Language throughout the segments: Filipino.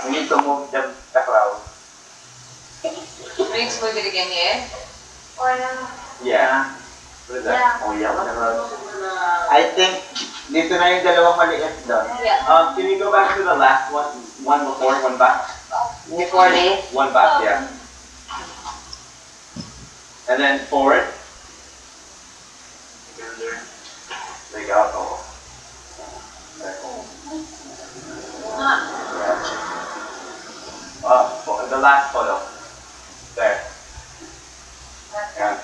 We need to move the crowd. We need to move it again here? Or no? Yeah. What is that? Yeah. Oh, yeah. I think dito na yung dalawang maliit doon. Yeah. Can we go back to the last one? One before, one back? Before this? One back, yeah. And then forward. Like out. Oh. The last photo. There. Yeah.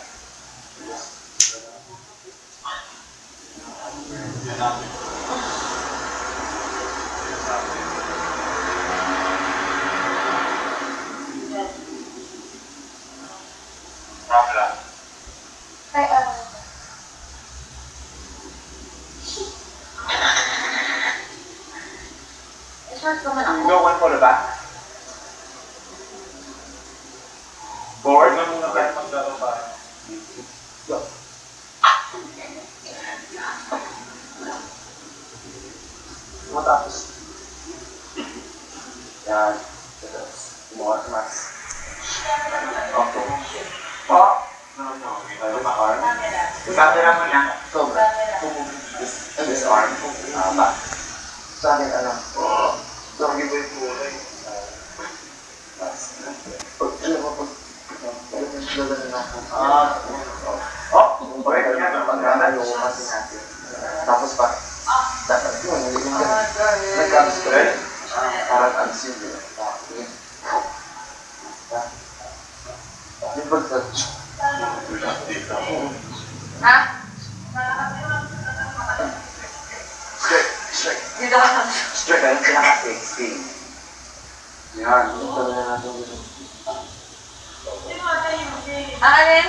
Go one photo back. Forward. Go. Matapos. Yan. More mas. Okay. Oh. This arm. Camera mo na. Sobra. This arm. Back. Sa akin, alam. Don't give away kulay. Tapos pa. Dapat yun, nag-straight. Parang ansin yun. Yung pag-touch. Ha? Straight. Dito ka. Straight. Ayun sila ka-16. Yan. Ito na natin dito. Alin?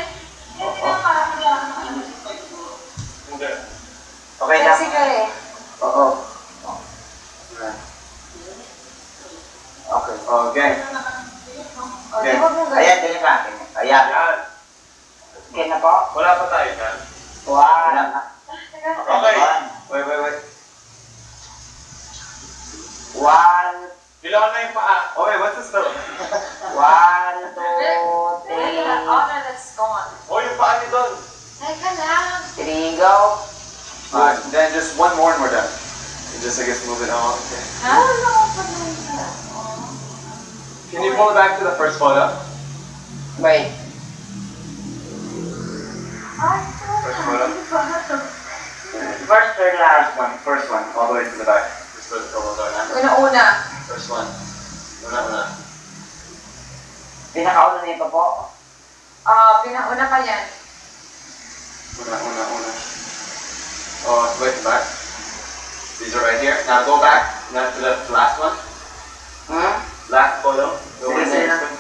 Okay na? Sige eh. Oo. Okay. Okay. Okay. Ayan, ganyan ka. Ayan. Okay na po? Wala pa tayo dyan. Wala na. Okay. Wait. One. Bilangan na yung paa. Okay, what's this though? 1, 2, 3. Oh, no, that's gone. O, yung paa niyo doon. Teka lang. 3, go. Then just one more and we're done. And just, I guess, move it on. Okay. Can you pull it back to the first photo? Wait. First photo? First or last one? First one, all the way to the back. Just put the photo down. Una-una. First one. Una. Pinakauna na ito po? Pinauna pa yan. Una. Oh, wait, back. These are right here. Now go back. Now to the last one. Last photo. Go with the next one.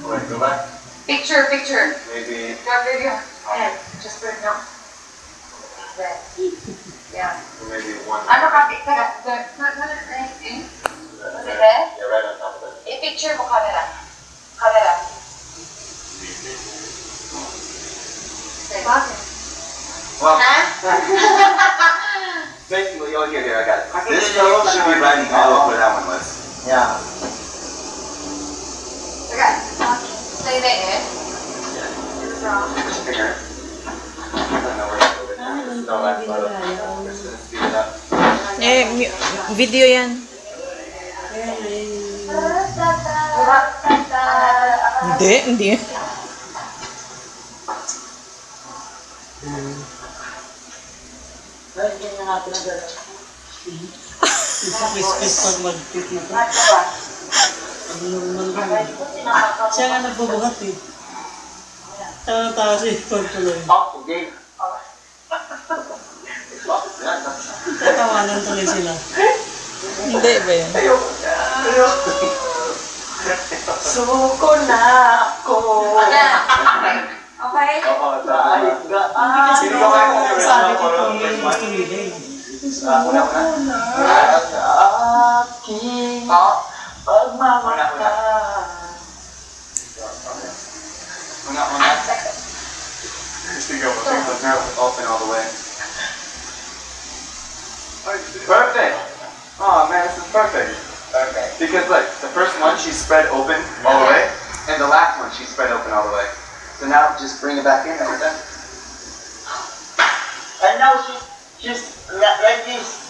Alright, go back. Picture. Maybe. Grab video. And just put it down. There. Yeah. Maybe one. Ano ka? Teka. Anything? Was it there? Yeah, right on top of it. I-picture mo camera. Bakit? Well, Ha? basically, here, I got it. This photo should be running all over that one was. Yeah. Teka. Stay there. Finger. I don't know where to put it. No, that's photo. Just gonna speed it up. Video yan. Hindi. Kiss pag magtitito. Siya nga nagbubuhat eh. Tawa si pagtuloy. Okay. Tatawanan tuloy sila. Hindi ba yan? Suko na ako. Okay? Oo, kahit Hindi kasi Sino ba kayo? sabi ko kung yung gusto nila eh. Una. At aking pagmamahal. Una. Just to go. Now open all the way. Perfect. Oh man, this is perfect. Perfect. Because look, the first one she spread open all the way, and the last one she spread open all the way. So now just bring it back in and we're done. And now she's like this.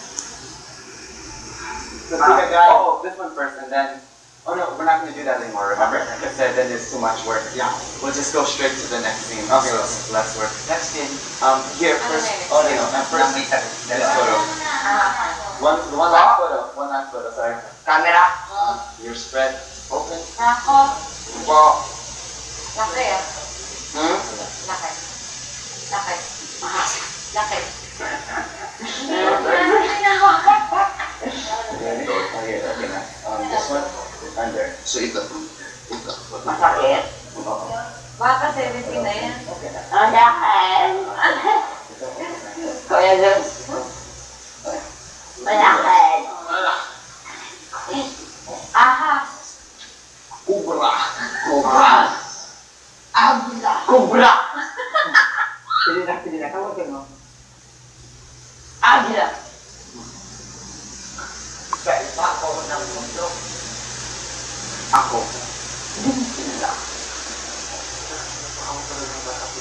The bigger guy. Oh, this one first, and then. Oh no, we're not going to do that anymore. Remember? Like I said, then there's too much work. Yeah. We'll just go straight to the next scene. Okay. So it's less work. Next thing. Here first. Oh, You know, first. This photo. One last photo. Sorry. Camera. Your spread open. Nako. Well. Laki ah. Hmm? Laki. Laki. Laki. Okay na. This one under. So ito. Masakit. Baka 17 na yan. Ang lakad. Kuya Diyos. Malakad. Ahas. Kubra. Agila. Kubra. Pili na. Tawagin mo. Agila. Sa iba ko ng mundo. Ako.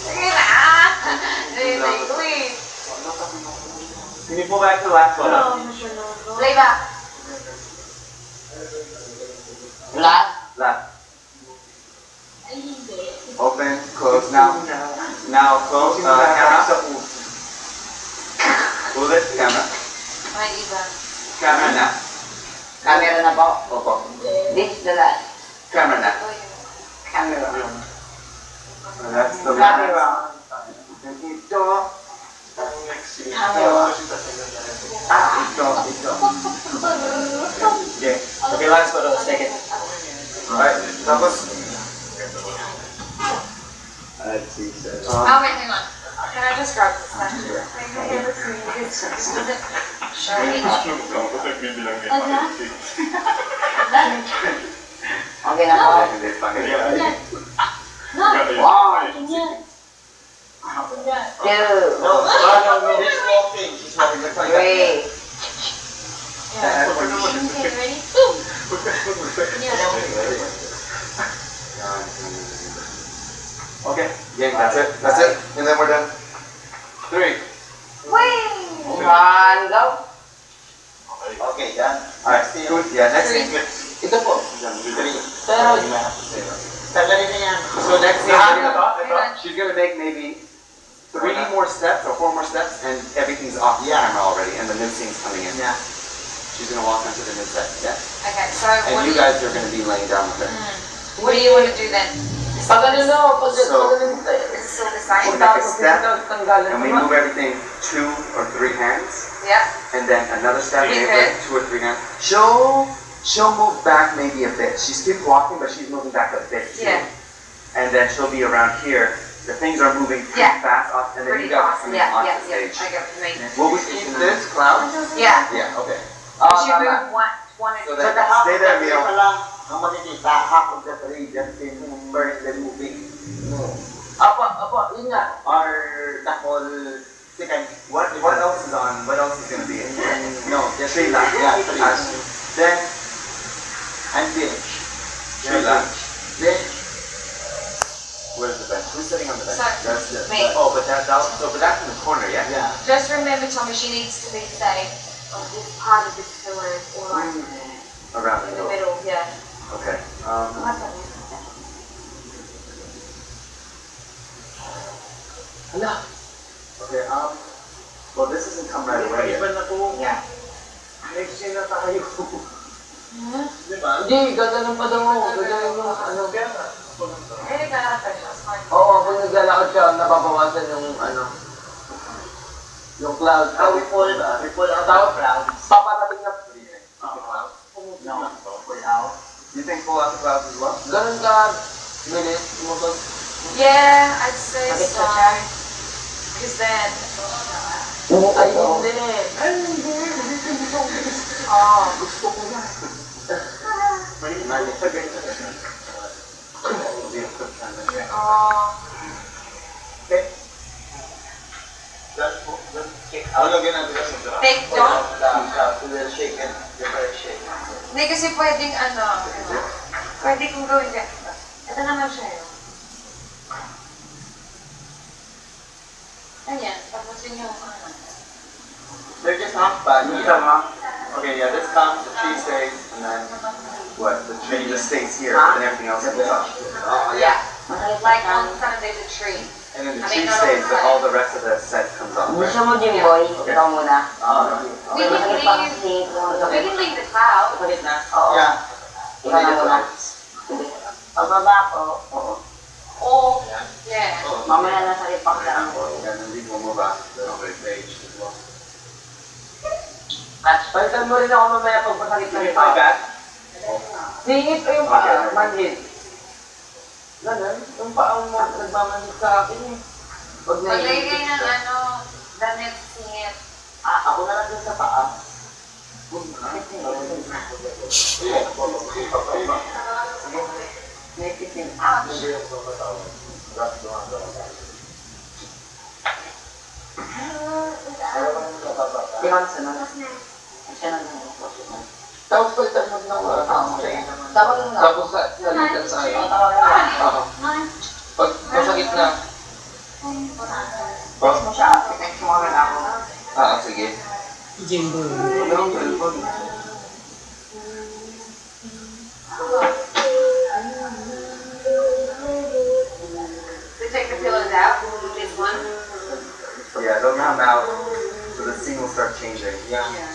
Sige na. Please. Can you pull back to the last photo? Play back. Last. Left. Open, close. Now close. Camera. Pull it. Camera. May iba. Camera na. Camera na po. Opo. This the last. Camera na. Camera. That's the Camera. last. And ito. Camera. Ito. Okay, last photo. Second. Alright, tapos. Oh, wait, hang on. Can I just grab this one? Okay na po. One. Two. She's walking. Three. Okay, gang, that's it. And then we're done. 3. One, go. Okay, done. Alright, good. Yeah, next thing. Ito po. Pero, tagalin na yan. So next thing, Hang on. she's gonna make maybe 3 more steps or 4 more steps, and everything's off camera already, and the new scene's coming in. Yeah. She's gonna walk onto the new set. Yeah. Okay, so And what you do guys are gonna be laying down with her. what do you want to do then? Pag ano no, pag So- ano tayo. Is it still the same? We'll make a step, Tanggalan and we move everything 2 or 3 hands, Yeah. and then another step, Three maybe hands. 2 or 3 hands. She'll move back maybe a bit. She's keep walking, but she's moving back a bit too. Yeah. And then she'll be around here. The things are moving pretty Yeah. fast, and then Pretty you guys are awesome. coming Yeah, onto yeah, the yeah. stage. I get what you mean. Will we keep this cloud? Yeah. Yeah. Okay. But you move one So at a then time. stay there, Leo. Ang makikita, half of the three, just in first the movie. Apo, yun nga. Or the whole second. What else is on? What else is gonna be in? No, just three last. Yeah, three. Then And then, Sheila. then, Where's the bench? Who's sitting on the bench? So, That's it. me. Oh, but that's in the corner, yeah? yeah. Just remember, Tommy, she needs to be safe on this part of this pillar or like Around in the the middle. middle. Yeah. Okay. Hala, Okay. Well, this doesn't come right away. iba na po. Yeah. Next year na tayo. Di ba? Hindi, gaganon pa daw ako. Gaganon mo, ano. Eh, kaya ka siya. Smart. Oo, kung naglalakad ka, nababawasan yung, ano, yung cloud. We pull out clouds. Paparating na. No, pull out. You think pull out the clouds as well? Ganun ka, minute, umusog. Yeah, I'd say Bakit so. ka siya? Because then, Ay, hindi. oh, Gusto ko na. oh, I'll go get another Take don't? Shake it. Shake. Hindi kasi pwedeng pwede kong gawin ka. Ito naman siya yun. Ayan, tapusin yung They're just half bad. Okay, yeah, this comes, the tree stays, and then what? The tree just stays here, and everything else goes up. Yeah. Like on Sunday the tree. And then the tree stays, but all the rest of the set comes off. Gusto mo, Jimboy? Ikaw muna. We can leave the cloud. Kulit na? Oo. Yeah. Ikaw na muna. Pababa ko. Oo. Oh, yeah. Mamaya nasa ripak lang ko. And then these will move out the page as well. Palitan mo rin ako mamaya pag masakit na rin. My back? Singit o yung paa? Manhid. Ganun. Yung paa mo nagmamanhid sa akin eh. Pag Maglagay ng damit singit. Ako na lang dun sa paa. Netitin. Ikaw na sana. Siya na lang. Tapos palitan mo na ako. Tawag mo na. Tapos salitan sa akin. Oo. Pag masakit na. Text mo siya. Text mo kami na ako. Sige. Jimbo. Meron telephone. To take the pillows out, this one. Yeah, they'll come out, so the scene will start changing. Yeah. Yeah.